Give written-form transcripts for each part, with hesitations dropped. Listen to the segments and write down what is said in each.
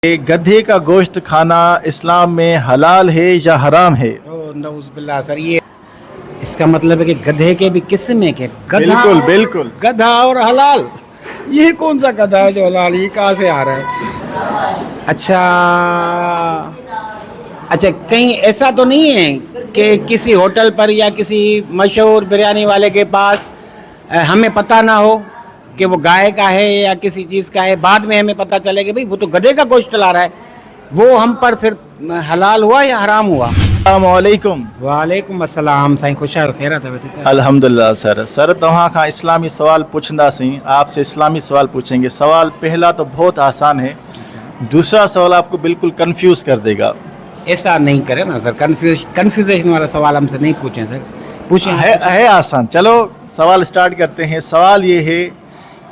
गधे का गोश्त खाना इस्लाम में हलाल है या हराम है? नऊज़ुबिल्लाह सर, ये इसका मतलब है कि गधे के भी किस्म है, कि बिल्कुल बिल्कुल। गधा और हलाल, ये कौन सा गधा है जो हलाल, ये कहाँ से आ रहा है? अच्छा, कहीं ऐसा तो नहीं है कि किसी होटल पर या किसी मशहूर बिरयानी वाले के पास हमें पता ना हो कि वो गाय का है या किसी चीज़ का है, बाद में हमें पता चले कि भाई वो तो गधे का गोश्त ला रहा है, वो हम पर फिर हलाल हुआ या हराम हुआ? अस्सलामुअलैकुम। वालेकुम अस्सलाम साईं, ख़ुशहाल ख़ैरियत है? अल्हम्दुलिल्लाह सर तव्हां खां इस्लामी सवाल पुछंदासीं, आपसे इस्लामी सवाल पूछेंगे। सवाल पहला तो बहुत आसान है, दूसरा सवाल आपको बिल्कुल कंफ्यूज कर देगा। ऐसा नहीं करें ना सर, कन्फ्यूजेशन वाला सवाल हमसे नहीं पूछें सर, पूछें। है आसान। चलो सवाल स्टार्ट करते हैं। सवाल ये है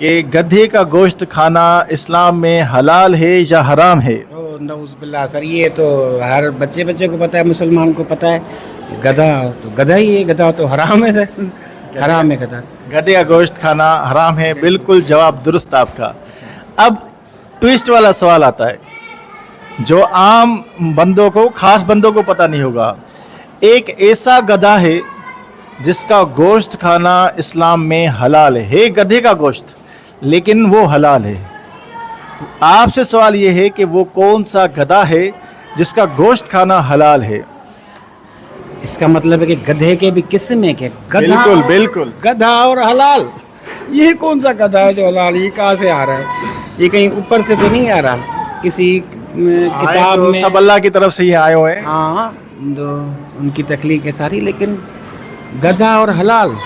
कि गधे का गोश्त खाना इस्लाम में हलाल है या हराम है? नऊज़ुबिल्लाह सर, ये तो हर बच्चे को पता है, मुसलमान को पता है। गधा तो गधा ही है, गधा तो हराम है सर, हराम है गधा। गधे का गोश्त खाना हराम है, बिल्कुल जवाब दुरुस्त आपका। अब ट्विस्ट वाला सवाल आता है जो आम बंदों को, खास बंदों को पता नहीं होगा। एक ऐसा गधा है जिसका गोश्त खाना इस्लाम में हलाल है, गधे का गोश्त, लेकिन वो हलाल है। आपसे सवाल ये है कि वो कौन सा गधा है जिसका गोश्त खाना हलाल है? इसका मतलब है कि गधे के भी किस्म है, कि बिल्कुल बिल्कुल। गधा और हलाल, ये कौन सा गधा है जो हलाल, ये कहाँ से आ रहा है? ये कहीं ऊपर से तो नहीं आ रहा, किसी किताब तो में? सब अल्लाह की तरफ से ही आए हुए हैं। हाँ, तो उनकी तख्लीक है सारी, लेकिन गधा और हलाल,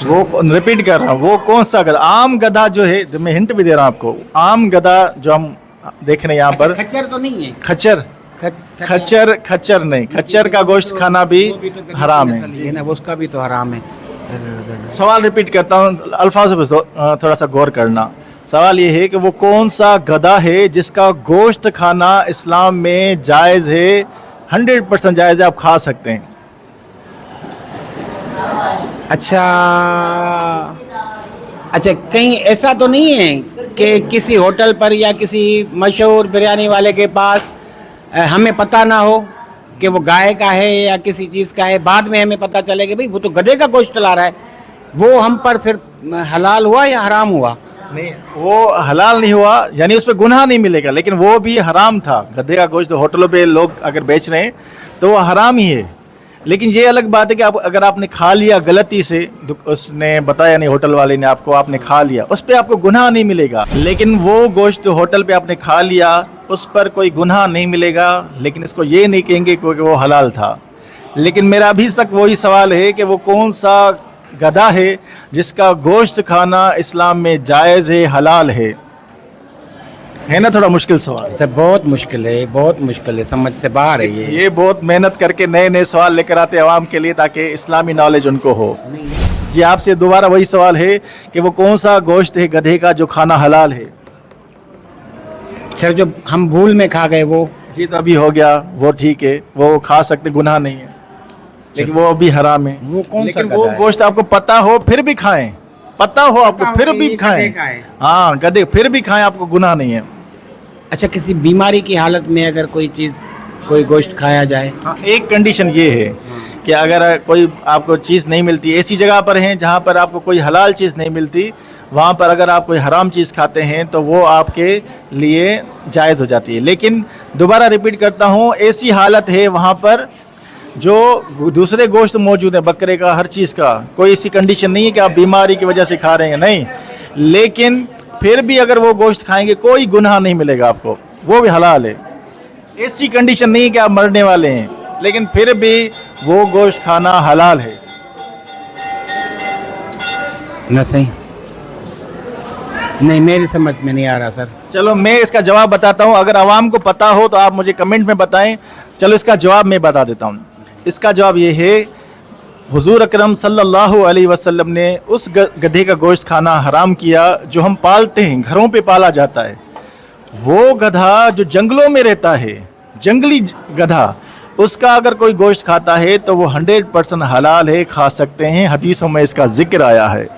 वो रिपीट कर रहा हूँ, वो कौन सा गधा? आम गधा जो है, जो मैं हिंट भी दे रहा हूँ आपको, आम गधा जो हम देख रहे हैं यहाँ पर, खच्चर तो नहीं है? खच्चर नहीं, खच्चर का गोश्त खाना भी हराम है ना, उसका भी तो हराम है। सवाल रिपीट करता हूँ, अल्फाजों पे थोड़ा सा गौर करना। सवाल ये है कि वो कौन सा गधा है जिसका गोश्त खाना इस्लाम में जायज़ है, 100% जायज़ है, आप खा सकते हैं। अच्छा, कहीं ऐसा तो नहीं है कि किसी होटल पर या किसी मशहूर बिरयानी वाले के पास हमें पता ना हो कि वो गाय का है या किसी चीज़ का है, बाद में हमें पता चले कि भाई वो तो गधे का गोश्त ला रहा है, वो हम पर फिर हलाल हुआ या हराम हुआ? नहीं, वो हलाल नहीं हुआ, यानी उस पर गुनाह नहीं मिलेगा, लेकिन वो भी हराम था। गधे का गोश्त होटलों पे लोग अगर बेच रहे हैं तो वो हराम ही है। लेकिन ये अलग बात है कि आप अगर आपने खा लिया गलती से, उसने बताया नहीं, होटल वाले ने आपको, आपने खा लिया, उस पर आपको गुनाह नहीं मिलेगा। लेकिन वो गोश्त होटल पे आपने खा लिया, उस पर कोई गुनाह नहीं मिलेगा, लेकिन इसको ये नहीं कहेंगे क्योंकि वो हलाल था। लेकिन मेरा अभी तक वही सवाल है कि वो कौन सा गधा है जिसका गोश्त खाना इस्लाम में जायज़ है, हलाल है ना? थोड़ा मुश्किल सवाल है। अच्छा, बहुत मुश्किल है, बहुत मुश्किल है, समझ से बाहर है ये बहुत मेहनत करके नए नए सवाल लेकर आते हैं आवाम के लिए, ताकि इस्लामी नॉलेज उनको हो। जी, आपसे दोबारा वही सवाल है कि वो कौन सा गोश्त है गधे का जो खाना हलाल है? सर, जो हम भूल में खा गए वो? जी, तो अभी हो गया, वो ठीक है, वो खा सकते, गुनाह नहीं है, लेकिन वो भी हराम है। वो कौन सा? वो गोश्त आपको पता हो फिर भी खाएं, पता हो आपको फिर भी खाएं। हाँ, गधे फिर भी खाएं, आपको गुनाह नहीं है। अच्छा, किसी बीमारी की हालत में अगर कोई चीज़, कोई गोश्त खाया जाए? हाँ, एक कंडीशन ये है कि अगर कोई आपको चीज़ नहीं मिलती, ऐसी जगह पर हैं जहाँ पर आपको कोई हलाल चीज़ नहीं मिलती, वहाँ पर अगर आप कोई हराम चीज़ खाते हैं तो वो आपके लिए जायज़ हो जाती है। लेकिन दोबारा रिपीट करता हूँ, ऐसी हालत है वहाँ पर जो दूसरे गोश्त मौजूद है, बकरे का, हर चीज़ का, कोई ऐसी कंडीशन नहीं है कि आप बीमारी की वजह से खा रहे हैं, नहीं, लेकिन फिर भी अगर वो गोश्त खाएंगे कोई गुनाह नहीं मिलेगा आपको, वो भी हलाल है। ऐसी कंडीशन नहीं है कि आप मरने वाले हैं, लेकिन फिर भी वो गोश्त खाना हलाल है ना? सही नहीं, मेरी समझ में नहीं आ रहा सर। चलो मैं इसका जवाब बताता हूँ, अगर आवाम को पता हो तो आप मुझे कमेंट में बताएं। चलो इसका जवाब मैं बता देता हूँ। इसका जवाब ये है, हुजूर अकरम सल्लल्लाहु अलैहि वसल्लम ने उस गधे का गोश्त खाना हराम किया जो हम पालते हैं, घरों पे पाला जाता है। वो गधा जो जंगलों में रहता है, जंगली गधा, उसका अगर कोई गोश्त खाता है तो वो 100% हलाल है, खा सकते हैं, हदीसों में इसका जिक्र आया है।